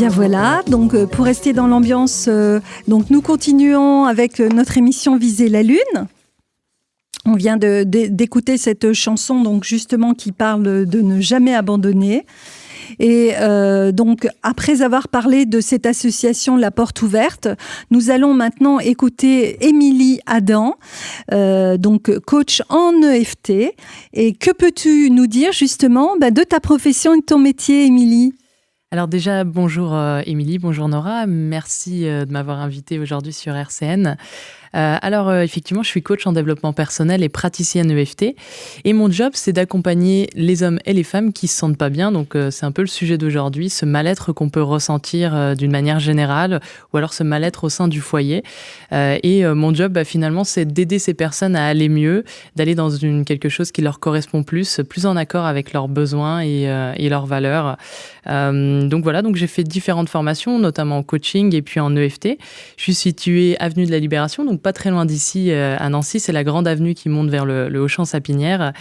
bien voilà, donc pour rester dans l'ambiance, donc nous continuons avec notre émission Viser la Lune. On vient d'écouter cette chanson donc justement qui parle de ne jamais abandonner. Et donc, après avoir parlé de cette association La Porte Ouverte, nous allons maintenant écouter Émilie Adam, donc coach en EFT. Et que peux-tu nous dire justement de ta profession et de ton métier, Émilie ? Alors déjà, bonjour Émilie, bonjour Nora. Merci de m'avoir invitée aujourd'hui sur RCN. Alors effectivement, je suis coach en développement personnel et praticienne EFT. Et mon job, c'est d'accompagner les hommes et les femmes qui se sentent pas bien. Donc c'est un peu le sujet d'aujourd'hui, ce mal-être qu'on peut ressentir d'une manière générale ou alors ce mal-être au sein du foyer. Et mon job, finalement, c'est d'aider ces personnes à aller mieux, d'aller dans quelque chose qui leur correspond plus en accord avec leurs besoins et leurs valeurs. Donc voilà, donc j'ai fait différentes formations, notamment en coaching et puis en EFT. Je suis située avenue de la Libération, donc pas très loin d'ici, à Nancy. C'est la grande avenue qui monte vers le Auchan-Sapinière.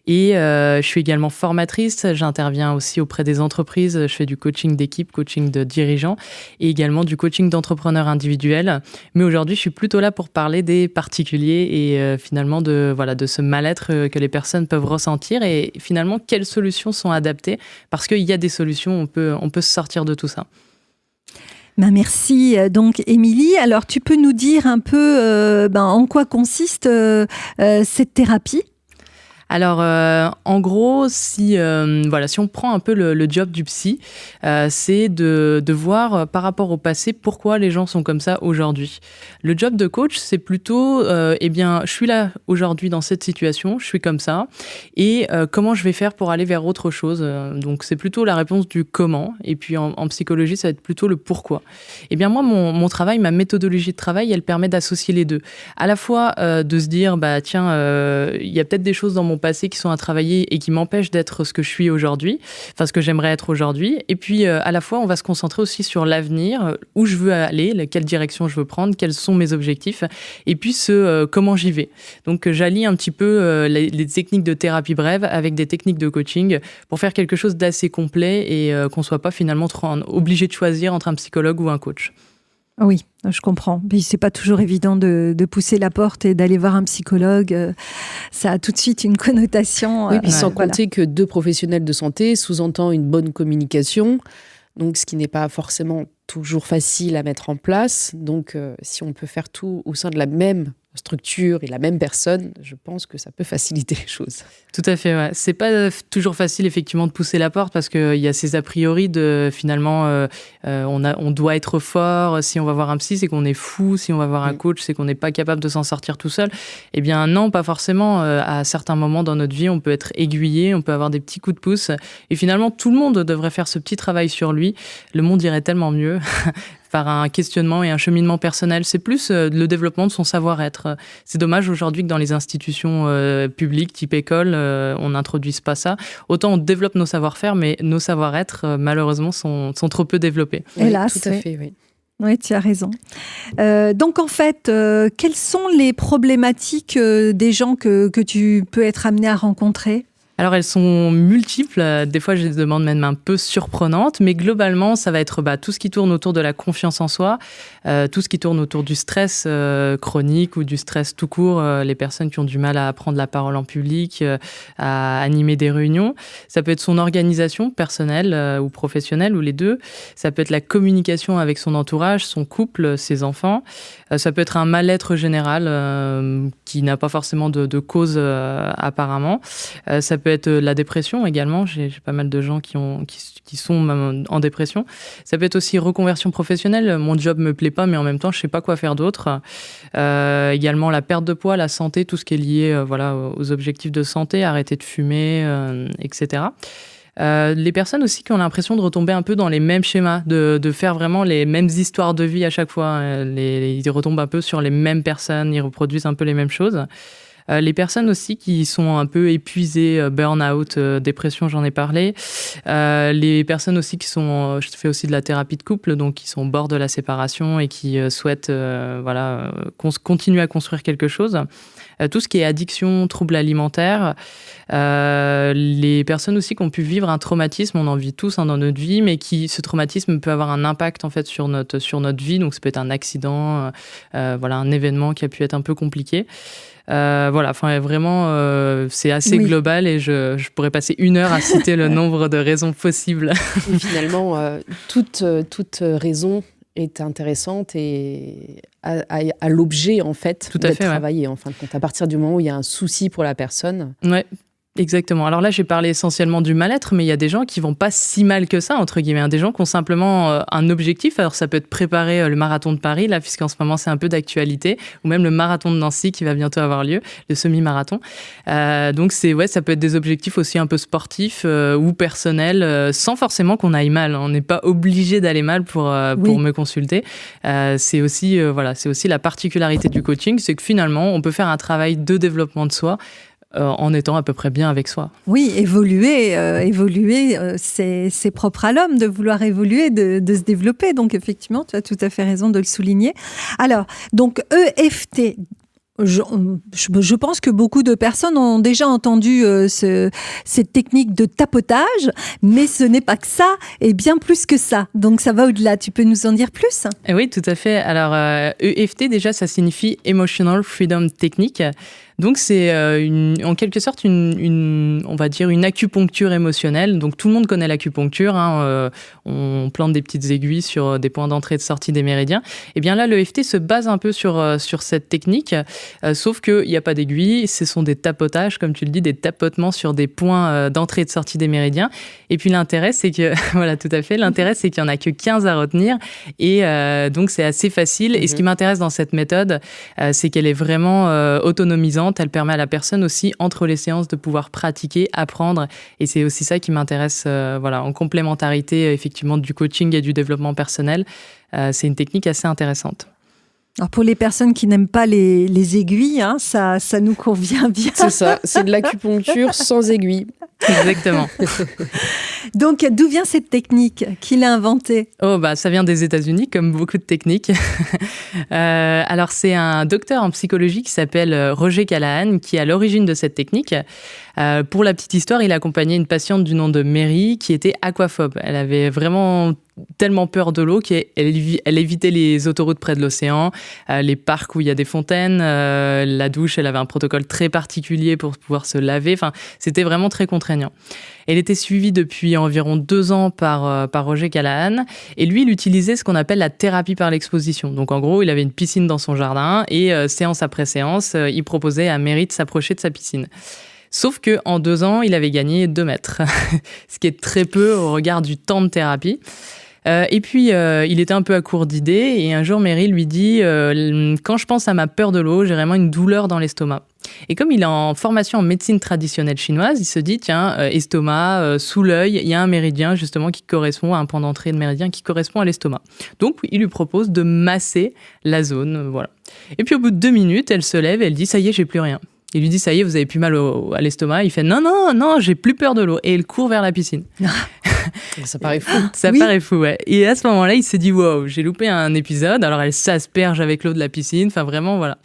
Et je suis également formatrice. J'interviens aussi auprès des entreprises. Je fais du coaching d'équipe, coaching de dirigeants et également du coaching d'entrepreneurs individuels. Mais aujourd'hui, je suis plutôt là pour parler des particuliers et finalement de ce mal-être que les personnes peuvent ressentir et finalement quelles solutions sont adaptées parce qu'il y a des solutions, on peut se sortir de tout ça. Merci donc Émilie. Alors tu peux nous dire un peu en quoi consiste cette thérapie ? Alors, en gros, si on prend un peu le job du psy, c'est de voir par rapport au passé pourquoi les gens sont comme ça aujourd'hui. Le job de coach, c'est plutôt, je suis là aujourd'hui dans cette situation, je suis comme ça, et comment je vais faire pour aller vers autre chose. Donc, c'est plutôt la réponse du comment, et puis en psychologie, ça va être plutôt le pourquoi. Eh bien, moi, mon travail, ma méthodologie de travail, elle permet d'associer les deux. À la fois de se dire, il y a peut-être des choses dans mon passé qui sont à travailler et qui m'empêchent d'être ce que je suis aujourd'hui, enfin ce que j'aimerais être aujourd'hui. Et puis à la fois, on va se concentrer aussi sur l'avenir, où je veux aller, quelle direction je veux prendre, quels sont mes objectifs, et puis comment j'y vais. Donc j'allie un petit peu les techniques de thérapie brève avec des techniques de coaching pour faire quelque chose d'assez complet et qu'on soit pas finalement obligé de choisir entre un psychologue ou un coach. Oui, je comprends. Mais c'est pas toujours évident de pousser la porte et d'aller voir un psychologue. Ça a tout de suite une connotation. Oui, puis sans compter que 2 professionnels de santé sous-entend une bonne communication, donc ce qui n'est pas forcément toujours facile à mettre en place. Donc, si on peut faire tout au sein de la même structure et la même personne, je pense que ça peut faciliter les choses. Tout à fait, ouais. C'est pas toujours facile effectivement de pousser la porte parce qu'il y a ces a priori de finalement on doit être fort, si on va voir un psy c'est qu'on est fou, si on va voir un coach c'est qu'on n'est pas capable de s'en sortir tout seul. Eh bien non, pas forcément. À certains moments dans notre vie on peut être aiguillé, on peut avoir des petits coups de pouce et finalement tout le monde devrait faire ce petit travail sur lui. Le monde irait tellement mieux par un questionnement et un cheminement personnel. C'est plus le développement de son savoir-être. C'est dommage aujourd'hui que dans les institutions publiques, type école, on n'introduise pas ça. Autant on développe nos savoir-faire, mais nos savoir-être, malheureusement, sont trop peu développés. Hélas, oui, tout à fait, oui. Oui, tu as raison. Donc, en fait, quelles sont les problématiques des gens que tu peux être amené à rencontrer ? Alors, elles sont multiples. Des fois, j'ai des demandes même un peu surprenantes. Mais globalement, ça va être tout ce qui tourne autour de la confiance en soi, tout ce qui tourne autour du stress chronique ou du stress tout court, les personnes qui ont du mal à prendre la parole en public, à animer des réunions. Ça peut être son organisation personnelle ou professionnelle, ou les deux. Ça peut être la communication avec son entourage, son couple, ses enfants. Ça peut être un mal-être général qui n'a pas forcément de cause apparemment. Ça peut être la dépression également. J'ai pas mal de gens qui sont en dépression. Ça peut être aussi reconversion professionnelle. Mon job me plaît pas, mais en même temps, je sais pas quoi faire d'autre. Également la perte de poids, la santé, tout ce qui est lié aux objectifs de santé, arrêter de fumer, etc. Les personnes aussi qui ont l'impression de retomber un peu dans les mêmes schémas, de faire vraiment les mêmes histoires de vie à chaque fois. Ils retombent un peu sur les mêmes personnes, ils reproduisent un peu les mêmes choses. Les personnes aussi qui sont un peu épuisées, burn-out, dépression, j'en ai parlé. Les personnes aussi qui sont... je fais aussi de la thérapie de couple, donc qui sont au bord de la séparation et qui souhaitent continuer à construire quelque chose. Tout ce qui est addiction, troubles alimentaires. Les personnes aussi qui ont pu vivre un traumatisme, on en vit tous dans notre vie, mais ce traumatisme peut avoir un impact en fait sur notre vie. Donc ça peut être un accident, un événement qui a pu être un peu compliqué. Vraiment, c'est assez global et je pourrais passer 1 heure à citer le nombre de raisons possibles. Et finalement, toute raison est intéressante et à l'objet en fait d'être travaillé en fin de compte. À partir du moment où il y a un souci pour la personne. Ouais. Exactement. Alors là, j'ai parlé essentiellement du mal-être, mais il y a des gens qui vont pas si mal que ça, entre guillemets. Des gens qui ont simplement un objectif. Alors, ça peut être préparer le marathon de Paris, là, puisqu'en ce moment, c'est un peu d'actualité, ou même le marathon de Nancy qui va bientôt avoir lieu, le semi-marathon. Donc, ça peut être des objectifs aussi un peu sportifs ou personnels, sans forcément qu'on aille mal. On n'est pas obligé d'aller mal pour me consulter. C'est aussi la particularité du coaching, c'est que finalement, on peut faire un travail de développement de soi en étant à peu près bien avec soi. Oui, évoluer, c'est propre à l'homme de vouloir évoluer, de se développer. Donc effectivement, tu as tout à fait raison de le souligner. Alors, donc EFT, je pense que beaucoup de personnes ont déjà entendu cette technique de tapotage, mais ce n'est pas que ça, et bien plus que ça. Donc ça va au-delà. Tu peux nous en dire plus ? Oui, tout à fait. Alors EFT, déjà, ça signifie Emotional Freedom Technique. Donc c'est en quelque sorte on va dire une acupuncture émotionnelle. Donc tout le monde connaît l'acupuncture, on plante des petites aiguilles sur des points d'entrée et de sortie des méridiens. Et bien là, l'EFT se base un peu sur cette technique, sauf qu'il n'y a pas d'aiguilles, ce sont des tapotages, comme tu le dis, des tapotements sur des points d'entrée et de sortie des méridiens. Et puis l'intérêt, c'est que, voilà, tout à fait, l'intérêt, c'est qu'il n'y en a que 15 à retenir. Et donc c'est assez facile. Et ce qui m'intéresse dans cette méthode, c'est qu'elle est vraiment autonomisante. Elle permet à la personne aussi, entre les séances, de pouvoir pratiquer, apprendre. Et c'est aussi ça qui m'intéresse, en complémentarité, effectivement, du coaching et du développement personnel. C'est une technique assez intéressante. Alors pour les personnes qui n'aiment pas les aiguilles, ça nous convient bien. C'est ça, c'est de l'acupuncture sans aiguille. Exactement. Donc, d'où vient cette technique ? Qui l'a inventée ? Ça vient des États-Unis, comme beaucoup de techniques. Alors, c'est un docteur en psychologie qui s'appelle Roger Callahan, qui est à l'origine de cette technique. Pour la petite histoire, il a accompagné une patiente du nom de Mary qui était aquaphobe. Elle avait vraiment tellement peur de l'eau qu'elle évitait les autoroutes près de l'océan, les parcs où il y a des fontaines, la douche, elle avait un protocole très particulier pour pouvoir se laver. Enfin, c'était vraiment très contraignant. Elle était suivie depuis environ 2 ans par Roger Callahan et lui, il utilisait ce qu'on appelle la thérapie par l'exposition. Donc en gros, il avait une piscine dans son jardin et séance après séance, il proposait à Mary de s'approcher de sa piscine. Sauf qu'en 2 ans, il avait gagné 2 mètres, ce qui est très peu au regard du temps de thérapie. Et puis, il était un peu à court d'idées et un jour, Mary lui dit « Quand je pense à ma peur de l'eau, j'ai vraiment une douleur dans l'estomac. » Et comme il est en formation en médecine traditionnelle chinoise, il se dit « Tiens, estomac, sous l'œil, il y a un méridien justement qui correspond à un point d'entrée de méridien qui correspond à l'estomac. » Donc, il lui propose de masser la zone, voilà. Et puis, au bout de 2 minutes, elle se lève et elle dit « Ça y est, j'ai plus rien. » Il lui dit « Ça y est, vous avez plus mal à l'estomac. » Il fait « Non, j'ai plus peur de l'eau. » Et il court vers la piscine. Ça paraît fou. Paraît fou, ouais. Et à ce moment-là, il se dit « Wow, j'ai loupé un épisode. » Alors, elle s'asperge avec l'eau de la piscine. Enfin, vraiment, voilà.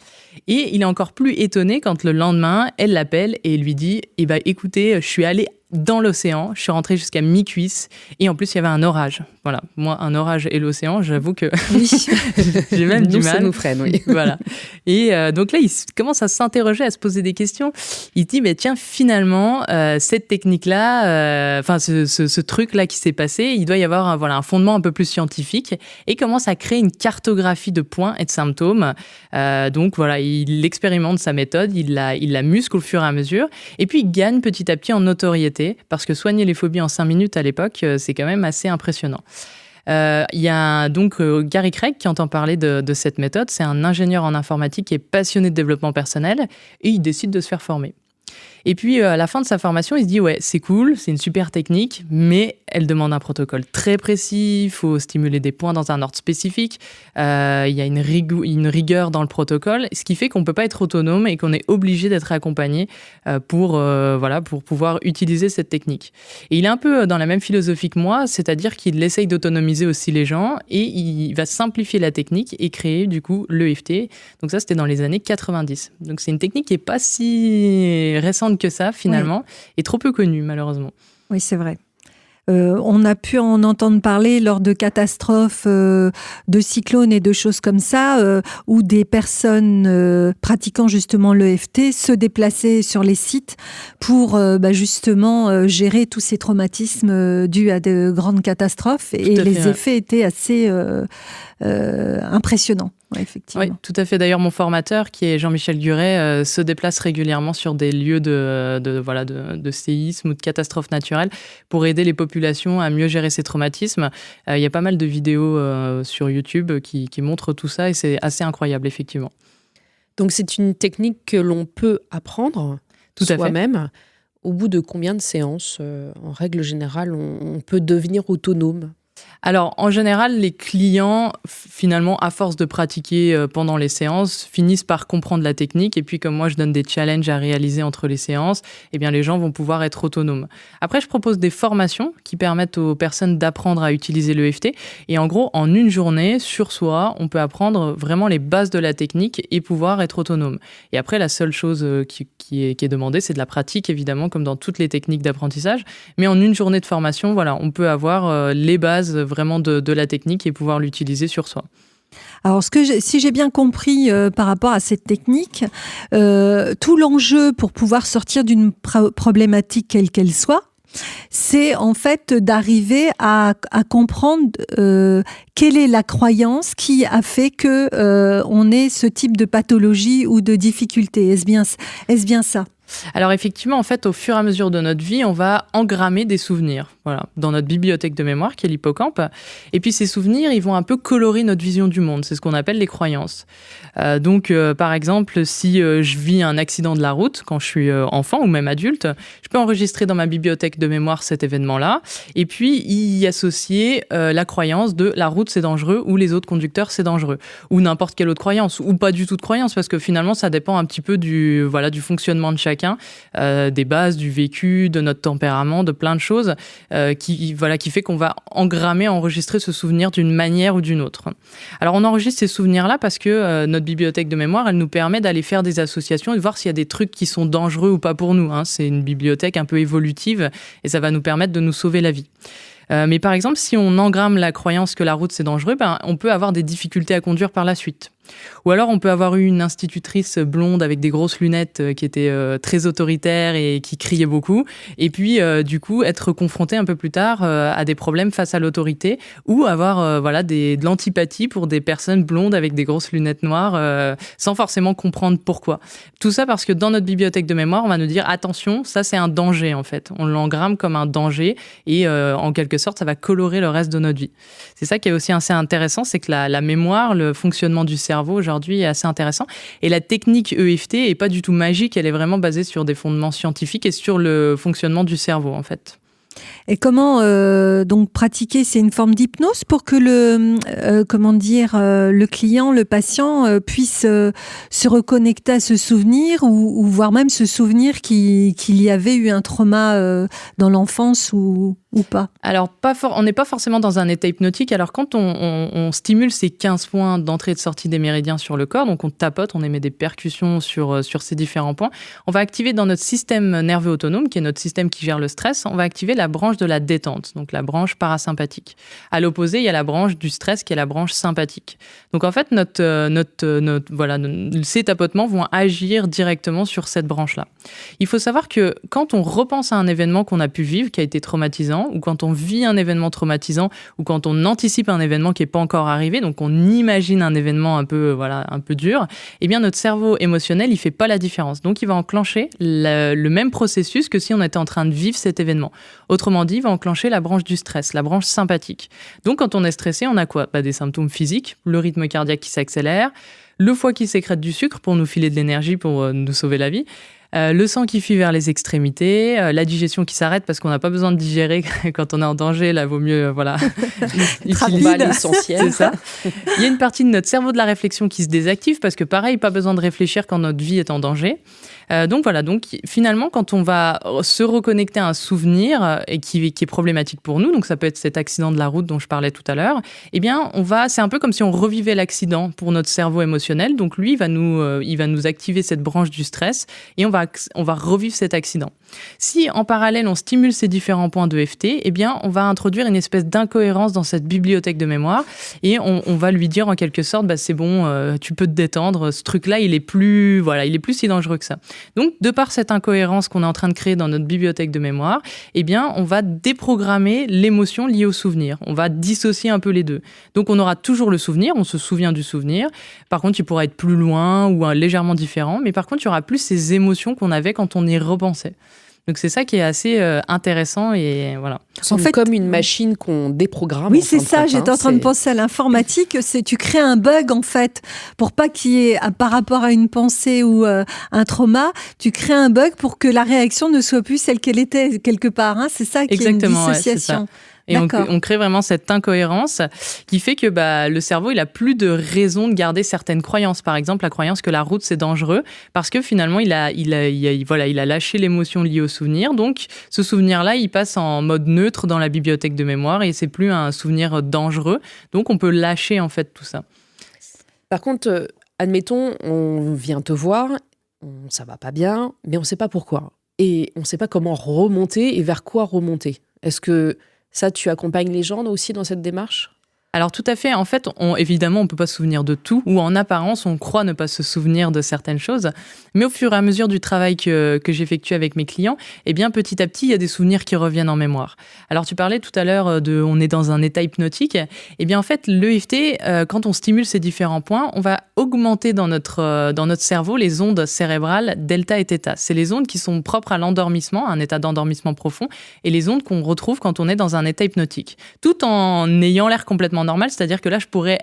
Et il est encore plus étonné quand le lendemain, elle l'appelle et lui dit « Écoutez, je suis allée dans l'océan, je suis rentrée jusqu'à mi-cuisse et en plus, il y avait un orage. » Voilà, moi, un orage et l'océan, j'avoue que oui. j'ai même du mal. Ça nous freine, oui. Voilà. Et donc là, il commence à s'interroger, à se poser des questions. Il dit, tiens, finalement, cette technique-là, ce truc-là qui s'est passé, il doit y avoir un fondement un peu plus scientifique et il commence à créer une cartographie de points et de symptômes. Donc voilà, il expérimente sa méthode, il la muscle au fur et à mesure et puis il gagne petit à petit en notoriété parce que soigner les phobies en 5 minutes à l'époque, c'est quand même assez impressionnant. Il y a donc Gary Craig qui entend parler de cette méthode. C'est un ingénieur en informatique qui est passionné de développement personnel et il décide de se faire former. Et puis, à la fin de sa formation, il se dit, ouais, c'est cool, c'est une super technique, mais elle demande un protocole très précis, il faut stimuler des points dans un ordre spécifique, il y a une rigueur dans le protocole, ce qui fait qu'on ne peut pas être autonome et qu'on est obligé d'être accompagné pour pouvoir utiliser cette technique. Et il est un peu dans la même philosophie que moi, c'est-à-dire qu'il essaye d'autonomiser aussi les gens et il va simplifier la technique et créer du coup l'EFT. Donc ça, c'était dans les années 90. Donc c'est une technique qui n'est pas si récente que ça finalement, et trop peu connue malheureusement. Oui, c'est vrai. On a pu en entendre parler lors de catastrophes, de cyclones et de choses comme ça, où des personnes pratiquant justement l'EFT se déplaçaient sur les sites pour justement gérer tous ces traumatismes dus à de grandes catastrophes. Et les effets étaient assez impressionnants. Ouais, effectivement. Oui, tout à fait. D'ailleurs, mon formateur, qui est Jean-Michel Guret, se déplace régulièrement sur des lieux de séismes ou de catastrophes naturelles pour aider les populations à mieux gérer ces traumatismes. Il y a pas mal de vidéos sur YouTube qui montrent tout ça et c'est assez incroyable, effectivement. Donc, c'est une technique que l'on peut apprendre soi-même. Au bout de combien de séances, en règle générale, on peut devenir autonome ? Alors, en général, les clients, finalement, à force de pratiquer pendant les séances, finissent par comprendre la technique. Et puis, comme moi, je donne des challenges à réaliser entre les séances, eh bien, les gens vont pouvoir être autonomes. Après, je propose des formations qui permettent aux personnes d'apprendre à utiliser l'EFT. Et en gros, en une journée, sur soi, on peut apprendre vraiment les bases de la technique et pouvoir être autonome. Et après, la seule chose qui est demandée, c'est de la pratique, évidemment, comme dans toutes les techniques d'apprentissage. Mais en une journée de formation, voilà, on peut avoir les bases vraiment de la technique et pouvoir l'utiliser sur soi. Alors, si j'ai bien compris par rapport à cette technique, tout l'enjeu pour pouvoir sortir d'une problématique quelle qu'elle soit, c'est en fait d'arriver à comprendre quelle est la croyance qui a fait que on ait ce type de pathologie ou de difficulté. Est-ce bien ça ? Alors effectivement, en fait, au fur et à mesure de notre vie, on va engrammer des souvenirs, voilà, dans notre bibliothèque de mémoire, qui est l'hippocampe. Et puis ces souvenirs, ils vont un peu colorer notre vision du monde. C'est ce qu'on appelle les croyances. Donc, par exemple, si je vis un accident de la route quand je suis enfant ou même adulte, je peux enregistrer dans ma bibliothèque de mémoire cet événement-là et puis y associer la croyance de la route c'est dangereux ou les autres conducteurs c'est dangereux ou n'importe quelle autre croyance ou pas du tout de croyance parce que finalement ça dépend un petit peu du fonctionnement de chacun. Des bases, du vécu, de notre tempérament, de plein de choses qui fait qu'on va enregistrer ce souvenir d'une manière ou d'une autre. Alors on enregistre ces souvenirs-là parce que notre bibliothèque de mémoire, elle nous permet d'aller faire des associations et de voir s'il y a des trucs qui sont dangereux ou pas pour nous. C'est une bibliothèque un peu évolutive et ça va nous permettre de nous sauver la vie. Mais par exemple, si on engramme la croyance que la route c'est dangereux, on peut avoir des difficultés à conduire par la suite. Ou alors on peut avoir eu une institutrice blonde avec des grosses lunettes qui était très autoritaire et qui criait beaucoup et puis du coup être confronté un peu plus tard à des problèmes face à l'autorité ou avoir de l'antipathie pour des personnes blondes avec des grosses lunettes noires sans forcément comprendre pourquoi. Tout ça parce que dans notre bibliothèque de mémoire, on va nous dire attention, ça c'est un danger en fait. On l'engramme comme un danger et en quelque sorte ça va colorer le reste de notre vie. C'est ça qui est aussi assez intéressant, c'est que la mémoire, le fonctionnement du cerveau aujourd'hui est assez intéressant. Et la technique EFT est pas du tout magique, elle est vraiment basée sur des fondements scientifiques et sur le fonctionnement du cerveau, en fait. Et comment donc pratiquer, c'est une forme d'hypnose pour que le client, le patient puisse se reconnecter à ce souvenir ou voire même se souvenir qu'il y avait eu un trauma dans l'enfance ou pas? Alors, on n'est pas forcément dans un état hypnotique. Alors, quand on stimule ces 15 points d'entrée et de sortie des méridiens sur le corps, donc on tapote, on émet des percussions sur ces différents points, on va activer dans notre système nerveux autonome, qui est notre système qui gère le stress, on va activer la branche de la détente, donc la branche parasympathique. À l'opposé, il y a la branche du stress, qui est la branche sympathique. Donc, en fait, ces tapotements vont agir directement sur cette branche-là. Il faut savoir que quand on repense à un événement qu'on a pu vivre, qui a été traumatisant, ou quand on vit un événement traumatisant, ou quand on anticipe un événement qui n'est pas encore arrivé, donc on imagine un événement un peu dur, eh bien notre cerveau émotionnel, il fait pas la différence. Donc il va enclencher le même processus que si on était en train de vivre cet événement. Autrement dit, il va enclencher la branche du stress, la branche sympathique. Donc quand on est stressé, on a quoi ? Des symptômes physiques, le rythme cardiaque qui s'accélère, le foie qui sécrète du sucre pour nous filer de l'énergie, pour nous sauver la vie, Le sang qui fuit vers les extrémités, la digestion qui s'arrête parce qu'on n'a pas besoin de digérer quand on est en danger. Là, vaut mieux utiliser l'essentiel. C'est ça. Il y a une partie de notre cerveau de la réflexion qui se désactive parce que pareil, pas besoin de réfléchir quand notre vie est en danger. Donc finalement, quand on va se reconnecter à un souvenir et qui est problématique pour nous, donc ça peut être cet accident de la route dont je parlais tout à l'heure, eh bien, c'est un peu comme si on revivait l'accident pour notre cerveau émotionnel. Donc lui, il va nous activer cette branche du stress et on va revivre cet accident. Si en parallèle, on stimule ces différents points d'EFT, eh bien, on va introduire une espèce d'incohérence dans cette bibliothèque de mémoire et on va lui dire en quelque sorte, c'est bon, tu peux te détendre, ce truc-là, il est plus si dangereux que ça. Donc, de par cette incohérence qu'on est en train de créer dans notre bibliothèque de mémoire, eh bien, on va déprogrammer l'émotion liée au souvenir. On va dissocier un peu les deux. Donc, on aura toujours le souvenir, on se souvient du souvenir. Par contre, il pourra être plus loin ou légèrement différent. Mais par contre, il y aura plus ces émotions qu'on avait quand on y repensait. Donc, c'est ça qui est assez intéressant et voilà. En fait, comme une machine qu'on déprogramme. Oui, c'est ça. J'étais en train de penser à l'informatique. Tu crées un bug, en fait, pour pas qu'il y ait, par rapport à une pensée ou un trauma, tu crées un bug pour que la réaction ne soit plus celle qu'elle était quelque part. Hein. C'est ça qui est une dissociation. Ouais, c'est ça. Et on crée vraiment cette incohérence qui fait que le cerveau, il a plus de raison de garder certaines croyances. Par exemple, la croyance que la route, c'est dangereux parce que finalement, il a lâché l'émotion liée au souvenir. Donc, ce souvenir-là, il passe en mode neutre dans la bibliothèque de mémoire et c'est plus un souvenir dangereux. Donc, on peut lâcher, en fait, tout ça. Par contre, admettons, on vient te voir, ça va pas bien, mais on sait pas pourquoi. Et on sait pas comment remonter et vers quoi remonter. Est-ce que ça, tu accompagnes les gens aussi dans cette démarche ? Alors tout à fait, en fait, évidemment, on ne peut pas se souvenir de tout, ou en apparence, on croit ne pas se souvenir de certaines choses, mais au fur et à mesure du travail que j'effectue avec mes clients, eh bien, petit à petit, il y a des souvenirs qui reviennent en mémoire. Alors tu parlais tout à l'heure on est dans un état hypnotique, eh bien en fait, l'EFT, quand on stimule ces différents points, on va augmenter dans notre cerveau les ondes cérébrales delta et theta. C'est les ondes qui sont propres à l'endormissement, un état d'endormissement profond, et les ondes qu'on retrouve quand on est dans un état hypnotique, tout en ayant l'air complètement normal, c'est-à-dire que là, je pourrais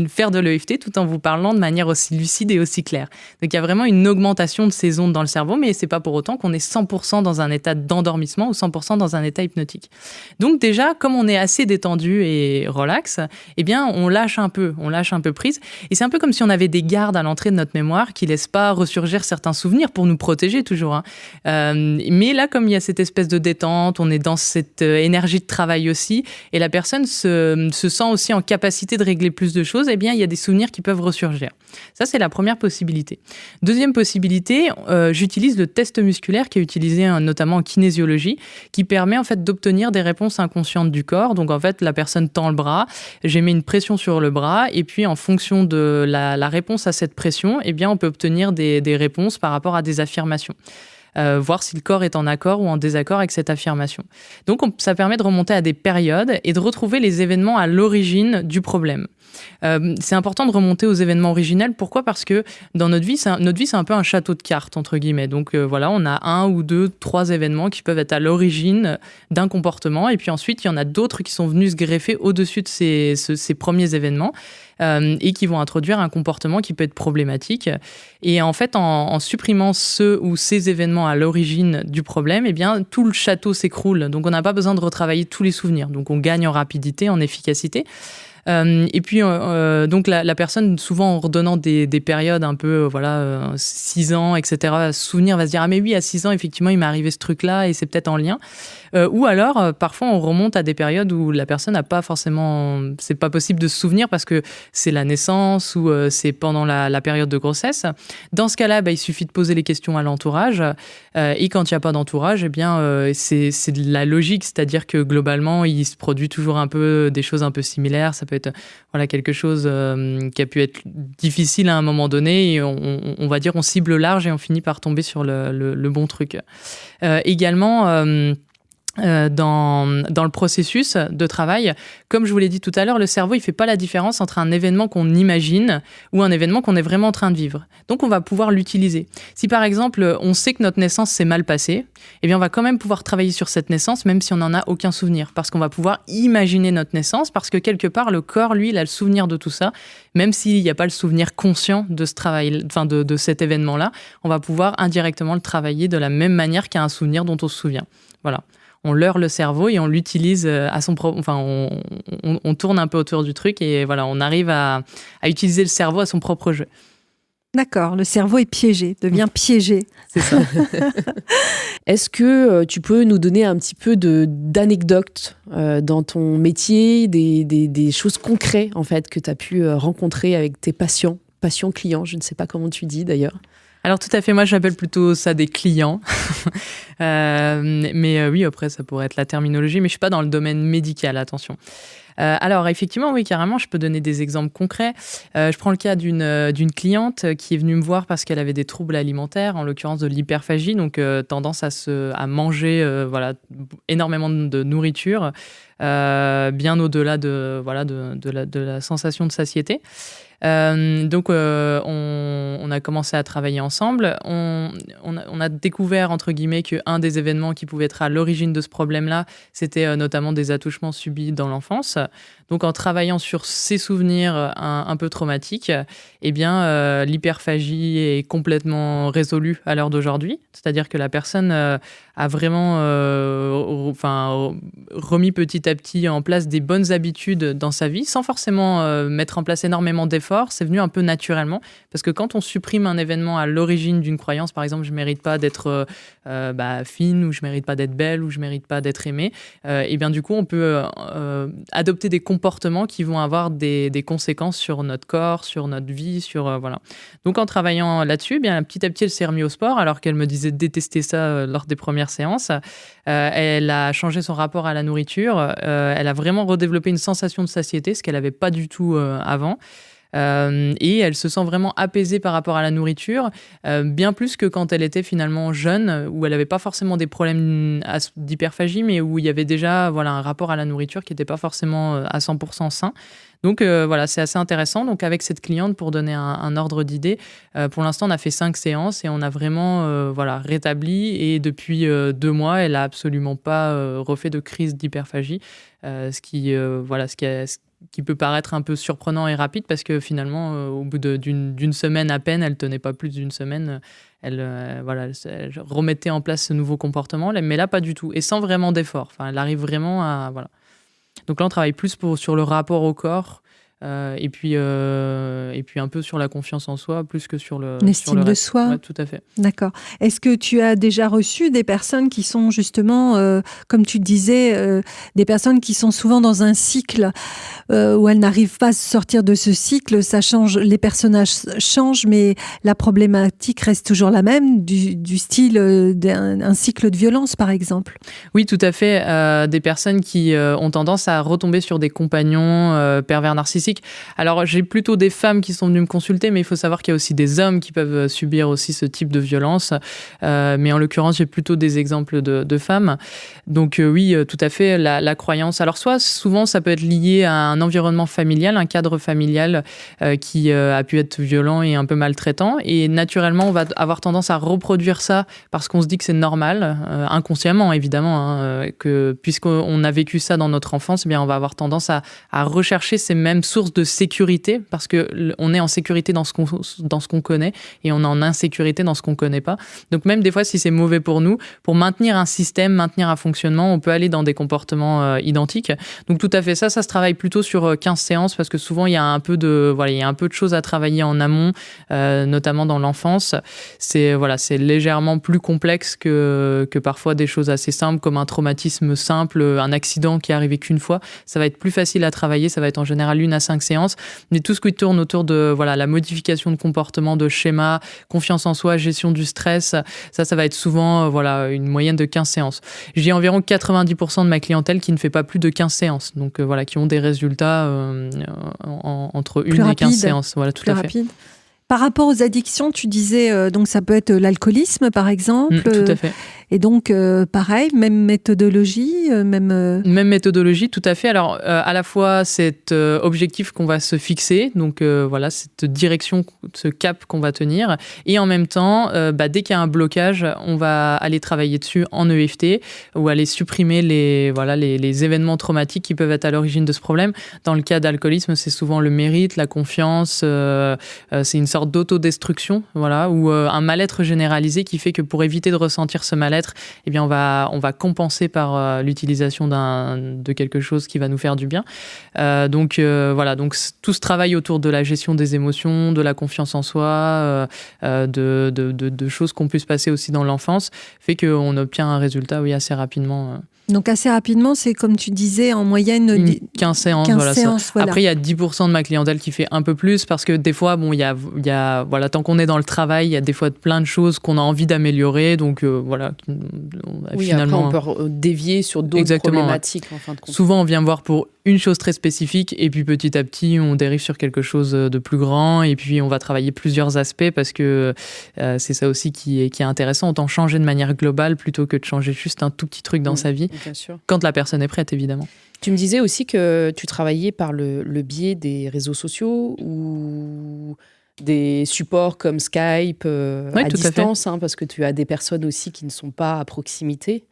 faire de l'EFT tout en vous parlant de manière aussi lucide et aussi claire. Donc, il y a vraiment une augmentation de ces ondes dans le cerveau, mais c'est pas pour autant qu'on est 100% dans un état d'endormissement ou 100% dans un état hypnotique. Donc, déjà, comme on est assez détendu et relax, eh bien, on lâche un peu prise. Et c'est un peu comme si on avait des gardes à l'entrée de notre mémoire qui laissent pas ressurgir certains souvenirs pour nous protéger toujours. Hein. Mais là, comme il y a cette espèce de détente, on est dans cette énergie de travail aussi, et la personne se sent aussi en capacité de régler plus de choses, eh bien, il y a des souvenirs qui peuvent ressurgir. Ça, c'est la première possibilité. Deuxième possibilité, j'utilise le test musculaire qui est utilisé notamment en kinésiologie, qui permet en fait d'obtenir des réponses inconscientes du corps. Donc, en fait, la personne tend le bras, j'ai mis une pression sur le bras, et puis en fonction de la réponse à cette pression, eh bien, on peut obtenir des réponses par rapport à des affirmations. Voir si le corps est en accord ou en désaccord avec cette affirmation. Donc, ça permet de remonter à des périodes et de retrouver les événements à l'origine du problème. C'est important de remonter aux événements originels. Pourquoi ? Parce que dans notre vie, c'est un peu un château de cartes, entre guillemets. Donc, on a 1 ou 2, 3 événements qui peuvent être à l'origine d'un comportement. Et puis ensuite, il y en a d'autres qui sont venus se greffer au-dessus de ces premiers événements. Et qui vont introduire un comportement qui peut être problématique. Et en fait, en supprimant ceux ou ces événements à l'origine du problème, eh bien, tout le château s'écroule. Donc, on n'a pas besoin de retravailler tous les souvenirs. Donc, on gagne en rapidité, en efficacité. Et puis, donc, la personne, souvent en redonnant des périodes un peu, 6 ans, etc., souvenir va se dire « Ah mais oui, à 6 ans, effectivement, il m'est arrivé ce truc-là et c'est peut-être en lien ». Ou alors, parfois, on remonte à des périodes où la personne n'a pas forcément... C'est pas possible de se souvenir parce que c'est la naissance ou c'est pendant la période de grossesse. Dans ce cas-là, il suffit de poser les questions à l'entourage. Et quand il n'y a pas d'entourage, eh bien, c'est de la logique. C'est-à-dire que globalement, il se produit toujours un peu des choses un peu similaires. Ça peut être quelque chose qui a pu être difficile à un moment donné. Et on va dire, on cible large et on finit par tomber sur le bon truc. Également... dans le processus de travail. Comme je vous l'ai dit tout à l'heure, le cerveau, il fait pas la différence entre un événement qu'on imagine ou un événement qu'on est vraiment en train de vivre. Donc, on va pouvoir l'utiliser. Si, par exemple, on sait que notre naissance s'est mal passée, eh bien, on va quand même pouvoir travailler sur cette naissance, même si on n'en a aucun souvenir. Parce qu'on va pouvoir imaginer notre naissance, parce que quelque part, le corps, lui, il a le souvenir de tout ça. Même s'il n'y a pas le souvenir conscient de ce travail, enfin, de cet événement-là, on va pouvoir indirectement le travailler de la même manière qu'un souvenir dont on se souvient. Voilà. On leurre le cerveau et on l'utilise à son propre... Enfin, on tourne un peu autour du truc et voilà, on arrive à utiliser le cerveau à son propre jeu. D'accord, le cerveau est piégé, devient piégé. C'est ça. Est-ce que tu peux nous donner un petit peu d'anecdotes dans ton métier, des choses concrètes en fait, que tu as pu rencontrer avec tes patients clients, je ne sais pas comment tu dis d'ailleurs. Alors tout à fait, moi j'appelle plutôt ça des clients. Mais oui, après ça pourrait être la terminologie, mais je ne suis pas dans le domaine médical, attention. Alors effectivement, oui, carrément, je peux donner des exemples concrets. Je prends le cas d'une cliente qui est venue me voir parce qu'elle avait des troubles alimentaires, en l'occurrence de l'hyperphagie, donc tendance à manger énormément de nourriture, bien au-delà de la sensation de satiété. Donc on a commencé à travailler ensemble. On a découvert, entre guillemets, qu'un des événements qui pouvait être à l'origine de ce problème-là, c'était notamment des attouchements subis dans l'enfance. Donc en travaillant sur ces souvenirs un peu traumatiques, eh bien l'hyperphagie est complètement résolue à l'heure d'aujourd'hui. C'est-à-dire que la personne a vraiment remis petit à petit en place des bonnes habitudes dans sa vie, sans forcément mettre en place énormément d'efforts. C'est venu un peu naturellement, parce que quand on supprime un événement à l'origine d'une croyance, par exemple, je ne mérite pas d'être fine, ou je ne mérite pas d'être belle, ou je ne mérite pas d'être aimée, et bien du coup, on peut adopter des comportements qui vont avoir des conséquences sur notre corps, sur notre vie, voilà. Donc en travaillant là-dessus, bien petit à petit, elle s'est remise au sport, alors qu'elle me disait détester ça lors des premières séances. Elle a changé son rapport à la nourriture. Elle a vraiment redéveloppé une sensation de satiété, ce qu'elle n'avait pas du tout avant. Et elle se sent vraiment apaisée par rapport à la nourriture, bien plus que quand elle était finalement jeune, où elle n'avait pas forcément des problèmes d'hyperphagie, mais où il y avait déjà un rapport à la nourriture qui n'était pas forcément à 100% sain. Donc c'est assez intéressant. Donc avec cette cliente, pour donner un ordre d'idée, pour l'instant on a fait 5 séances et on a vraiment rétabli, et depuis 2 mois elle n'a absolument pas refait de crise d'hyperphagie, ce qui peut paraître un peu surprenant et rapide, parce que finalement au bout d'une semaine à peine, elle tenait pas plus d'une semaine, elle remettait en place ce nouveau comportement, mais là pas du tout, et sans vraiment d'effort. Enfin, elle arrive vraiment à Donc là, on travaille plus sur le rapport au corps, et puis un peu sur la confiance en soi, plus que sur l'estime de soi. Ouais, tout à fait. D'accord. Est-ce que tu as déjà reçu des personnes qui sont justement, comme tu disais, des personnes qui sont souvent dans un cycle où elles n'arrivent pas à sortir de ce cycle? Ça change, les personnages changent, mais la problématique reste toujours la même, du style d'un cycle de violence, par exemple. Oui, tout à fait. Des personnes qui ont tendance à retomber sur des compagnons pervers narcissiques. Alors, j'ai plutôt des femmes qui sont venues me consulter, mais il faut savoir qu'il y a aussi des hommes qui peuvent subir aussi ce type de violence. Mais en l'occurrence, j'ai plutôt des exemples de femmes. Donc oui, tout à fait, la croyance. Alors, souvent, ça peut être lié à un environnement familial, un cadre familial qui a pu être violent et un peu maltraitant. Et naturellement, on va avoir tendance à reproduire ça parce qu'on se dit que c'est normal, inconsciemment évidemment, que puisqu'on a vécu ça dans notre enfance, eh bien, on va avoir tendance à rechercher ces mêmes sources de sécurité, parce qu'on est en sécurité dans ce qu'on connaît, et on est en insécurité dans ce qu'on connaît pas. Donc même des fois, si c'est mauvais pour nous, pour maintenir un système, maintenir un fonctionnement, on peut aller dans des comportements identiques. Donc tout à fait, ça se travaille plutôt sur 15 séances, parce que souvent il y a un peu de choses à travailler en amont, notamment dans l'enfance. C'est légèrement plus complexe que parfois des choses assez simples, comme un traumatisme simple, un accident qui est arrivé qu'une fois. Ça va être plus facile à travailler, ça va être en général 1 à 5 séances, mais tout ce qui tourne autour de la modification de comportement, de schéma, confiance en soi, gestion du stress, ça va être souvent une moyenne de 15 séances. J'ai environ 90% de ma clientèle qui ne fait pas plus de 15 séances, donc qui ont des résultats entre 1 et 15 séances. Voilà, tout à fait. Rapide. Par rapport aux addictions, tu disais, donc ça peut être l'alcoolisme par exemple. Tout à fait. Et donc, pareil, même méthodologie, Même méthodologie, tout à fait. Alors, à la fois cet objectif qu'on va se fixer, donc voilà, cette direction, ce cap qu'on va tenir, et en même temps, dès qu'il y a un blocage, on va aller travailler dessus en EFT ou aller supprimer les événements traumatiques qui peuvent être à l'origine de ce problème. Dans le cas d'alcoolisme, c'est souvent le mérite, la confiance, c'est une sorte d'autodestruction, voilà, ou un mal-être généralisé qui fait que pour éviter de ressentir ce mal-être, eh bien, on va compenser par l'utilisation de quelque chose qui va nous faire du bien. Donc tout ce travail autour de la gestion des émotions, de la confiance en soi, de choses qu'on puisse passer aussi dans l'enfance, fait qu'on obtient un résultat, oui, assez rapidement. Donc assez rapidement, c'est comme tu disais, en moyenne 15 séances. 15 séances, voilà. Après, il y a 10% de ma clientèle qui fait un peu plus parce que des fois, il y a tant qu'on est dans le travail, il y a des fois plein de choses qu'on a envie d'améliorer. Donc voilà. Finalement, après, on peut dévier sur d'autres problématiques. En fin de compte. Souvent, on vient voir pour une chose très spécifique et puis petit à petit, on dérive sur quelque chose de plus grand et puis on va travailler plusieurs aspects parce que c'est ça aussi qui est intéressant. Autant changer de manière globale plutôt que de changer juste un tout petit truc dans sa vie. Bien sûr. Quand la personne est prête, évidemment. Tu me disais aussi que tu travaillais par le biais des réseaux sociaux ou des supports comme Skype à distance, parce que tu as des personnes aussi qui ne sont pas à proximité.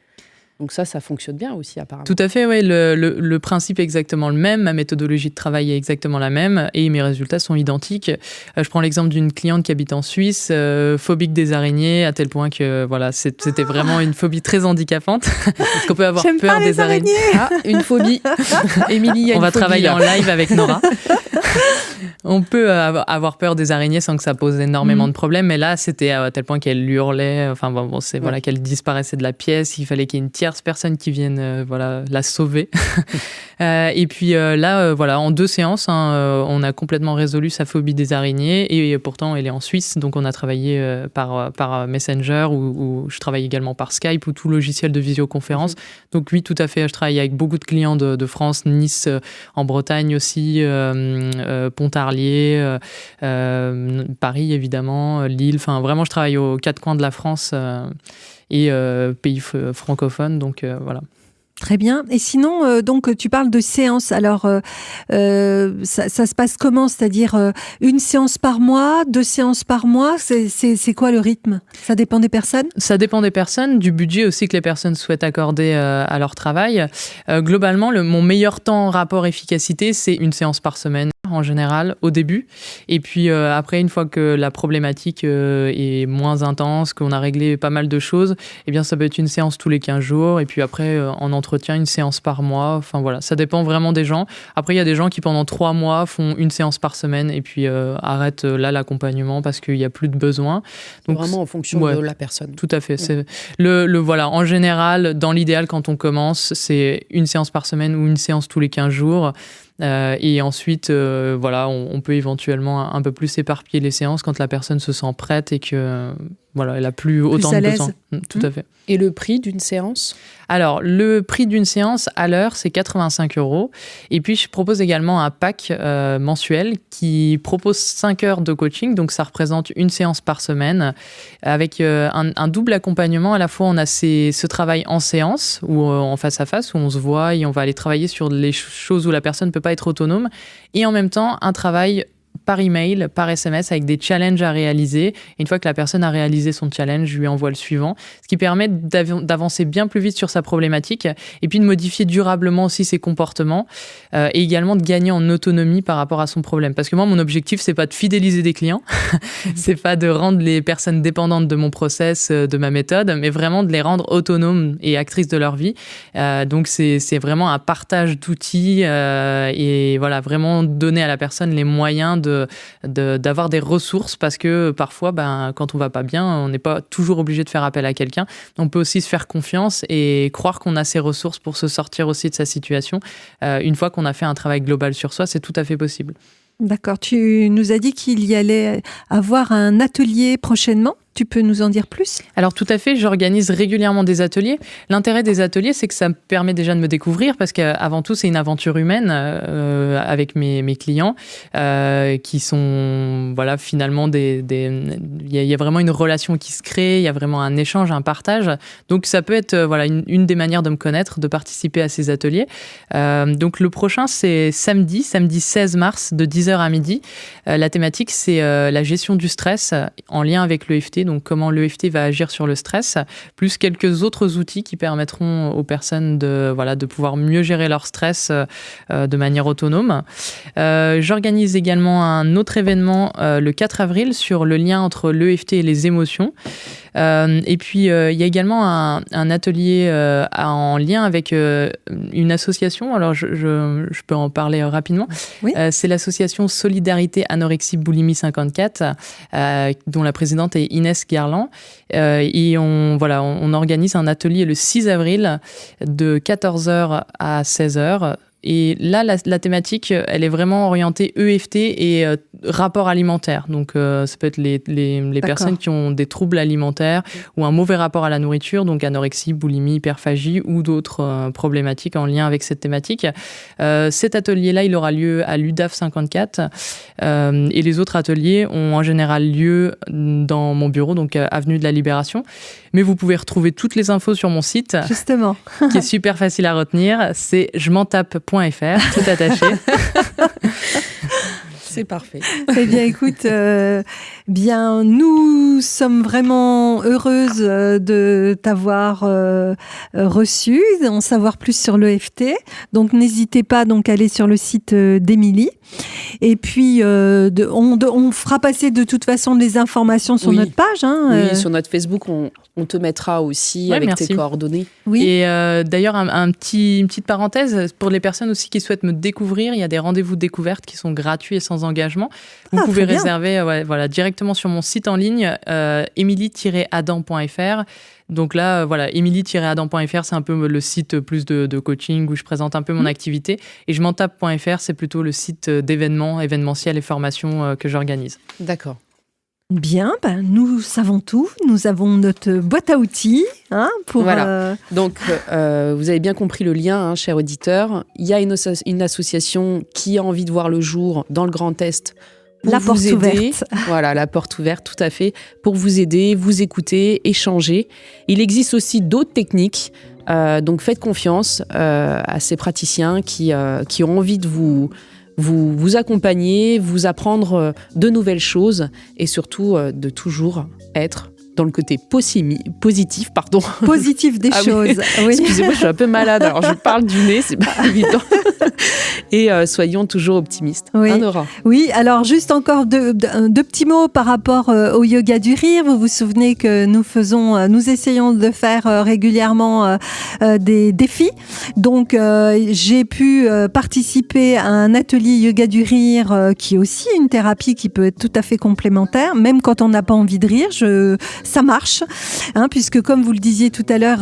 Donc ça fonctionne bien aussi apparemment. Tout à fait, oui. Le principe est exactement le même, ma méthodologie de travail est exactement la même et mes résultats sont identiques. Je prends l'exemple d'une cliente qui habite en Suisse, phobique des araignées, à tel point que voilà, c'était vraiment une phobie très handicapante. Parce qu'on peut avoir peur des araignées. Ah, une phobie. Émilie, on va travailler en live avec Nora. On peut avoir peur des araignées sans que ça pose énormément de problèmes, mais là, c'était à tel point qu'elle hurlait, voilà, qu'elle disparaissait de la pièce, il fallait qu'il y ait une tierce personne qui vienne la sauver. Et puis en 2 séances, on a complètement résolu sa phobie des araignées, et pourtant, elle est en Suisse, donc on a travaillé par Messenger, ou je travaille également par Skype, ou tout logiciel de visioconférence. Donc oui, tout à fait, je travaille avec beaucoup de clients de France, Nice, en Bretagne aussi, Pontarlier, Paris évidemment, Lille, enfin vraiment je travaille aux 4 coins de la France et pays francophones, donc voilà. Très bien. Et sinon, donc tu parles de séances. Alors, ça se passe comment? C'est-à-dire une séance par mois, 2 séances par mois? C'est quoi le rythme? Ça dépend des personnes? Ça dépend des personnes, du budget aussi que les personnes souhaitent accorder à leur travail. Globalement, mon meilleur temps rapport efficacité, c'est une séance par semaine en général au début. Et puis après, une fois que la problématique est moins intense, qu'on a réglé pas mal de choses, eh bien ça peut être une séance tous les 15 jours. Et puis après, en entretien, une séance par mois. Enfin voilà, ça dépend vraiment des gens. Après, il y a des gens qui pendant 3 mois font une séance par semaine et puis arrêtent là l'accompagnement parce qu'il n'y a plus de besoin. Donc vraiment en fonction de la personne. Tout à fait. C'est voilà, en général, dans l'idéal, quand on commence, c'est une séance par semaine ou une séance tous les 15 jours. Et ensuite, on peut éventuellement un peu plus éparpiller les séances quand la personne se sent prête et que elle a plus autant de besoin. Tout à fait. Et le prix d'une séance? Alors, le prix d'une séance à l'heure, c'est 85 €. Et puis, je propose également un pack mensuel qui propose 5 heures de coaching. Donc, ça représente une séance par semaine avec un double accompagnement. À la fois, on a ce travail en séance ou en face à face où on se voit et on va aller travailler sur les choses où la personne ne peut pas être autonome. Et en même temps, un travail par email, par SMS, avec des challenges à réaliser. Et une fois que la personne a réalisé son challenge, je lui envoie le suivant, ce qui permet d'avancer bien plus vite sur sa problématique et puis de modifier durablement aussi ses comportements et également de gagner en autonomie par rapport à son problème. Parce que moi, mon objectif, c'est pas de fidéliser des clients, c'est pas de rendre les personnes dépendantes de mon process, de ma méthode, mais vraiment de les rendre autonomes et actrices de leur vie. Donc, c'est vraiment un partage d'outils et voilà, vraiment donner à la personne les moyens d'avoir des ressources parce que parfois, quand on va pas bien, on n'est pas toujours obligé de faire appel à quelqu'un. On peut aussi se faire confiance et croire qu'on a ces ressources pour se sortir aussi de sa situation. Une fois qu'on a fait un travail global sur soi, c'est tout à fait possible. D'accord. Tu nous as dit qu'il y allait avoir un atelier prochainement. Tu peux nous en dire plus ? Alors tout à fait, j'organise régulièrement des ateliers. L'intérêt des ateliers, c'est que ça me permet déjà de me découvrir parce qu'avant tout, c'est une aventure humaine avec mes clients qui sont finalement il y a vraiment une relation qui se crée, il y a vraiment un échange, un partage. Donc ça peut être une des manières de me connaître, de participer à ces ateliers. Donc le prochain, c'est samedi 16 mars de 10h à midi. La thématique, c'est la gestion du stress en lien avec l'EFT. Donc comment l'EFT va agir sur le stress, plus quelques autres outils qui permettront aux personnes de pouvoir mieux gérer leur stress de manière autonome. J'organise également un autre événement le 4 avril sur le lien entre l'EFT et les émotions. Et puis, il y a également un atelier en lien avec une association. Alors, je peux en parler rapidement. Oui. C'est l'association Solidarité Anorexie Boulimie 54, dont la présidente est Inès Garland. Et on organise un atelier le 6 avril de 14h à 16h. Et là, la thématique, elle est vraiment orientée EFT et rapport alimentaire. Donc, ça peut être les personnes qui ont des troubles alimentaires ou un mauvais rapport à la nourriture, donc anorexie, boulimie, hyperphagie ou d'autres problématiques en lien avec cette thématique. Cet atelier-là, il aura lieu à l'UDAF 54 et les autres ateliers ont en général lieu dans mon bureau, donc avenue de la Libération. Mais vous pouvez retrouver toutes les infos sur mon site. Justement. Qui est super facile à retenir. C'est jementape.fr, tout attaché. C'est parfait. Eh bien, écoute, nous sommes vraiment heureuses de t'avoir reçu, d'en savoir plus sur l'EFT. Donc, n'hésitez pas à aller sur le site d'Émilie. Et puis, on fera passer de toute façon des informations sur notre page. Oui, sur notre Facebook, on te mettra aussi avec tes coordonnées. Oui. Et d'ailleurs, une petite parenthèse, pour les personnes aussi qui souhaitent me découvrir, il y a des rendez-vous découvertes qui sont gratuits et sans engagement. Vous pouvez réserver directement sur mon site en ligne, emilie-adam.fr. Donc là, emilie-adam.fr, c'est un peu le site plus de coaching où je présente un peu mon activité. Et jementape.fr, c'est plutôt le site d'événements, événementiels et formations que j'organise. D'accord. Bien, nous savons tout. Nous avons notre boîte à outils. Donc, vous avez bien compris le lien, chers auditeurs. Il y a une association qui a envie de voir le jour dans le Grand Est. La porte ouverte. Voilà, la porte ouverte, tout à fait, pour vous aider, vous écouter, échanger. Il existe aussi d'autres techniques, donc faites confiance à ces praticiens qui ont envie de vous accompagner, vous apprendre de nouvelles choses et surtout de toujours être dans le côté positif, pardon. Positif des choses. Oui. Excusez-moi, je suis un peu malade, alors je parle du nez, c'est pas évident. Et soyons toujours optimistes. Oui. Nora ? Oui, alors juste encore deux petits mots par rapport au yoga du rire. Vous vous souvenez que nous essayons de faire régulièrement des défis. Donc, j'ai pu participer à un atelier yoga du rire qui est aussi une thérapie qui peut être tout à fait complémentaire, même quand on n'a pas envie de rire. Ça marche, puisque comme vous le disiez tout à l'heure,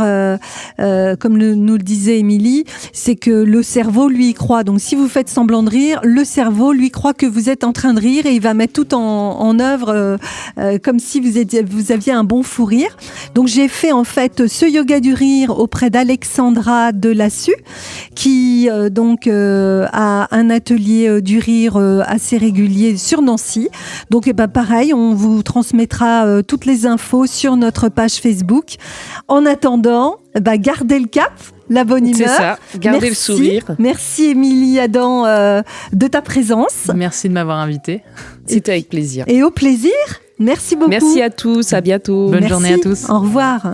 comme nous le disait Émilie, c'est que le cerveau lui croit. Donc si vous faites semblant de rire, le cerveau lui croit que vous êtes en train de rire et il va mettre tout en œuvre comme si vous aviez un bon fou rire. Donc j'ai fait en fait ce yoga du rire auprès d'Alexandra Delassu qui a un atelier du rire assez régulier sur Nancy. Donc pareil, on vous transmettra toutes les infos sur notre page Facebook. En attendant, gardez le cap, la bonne humeur. C'est ça, gardez le sourire. Merci Émilie Adam de ta présence. Merci de m'avoir invitée. C'était avec plaisir. Et au plaisir, merci beaucoup. Merci à tous, à bientôt. Bonne journée à tous. Au revoir.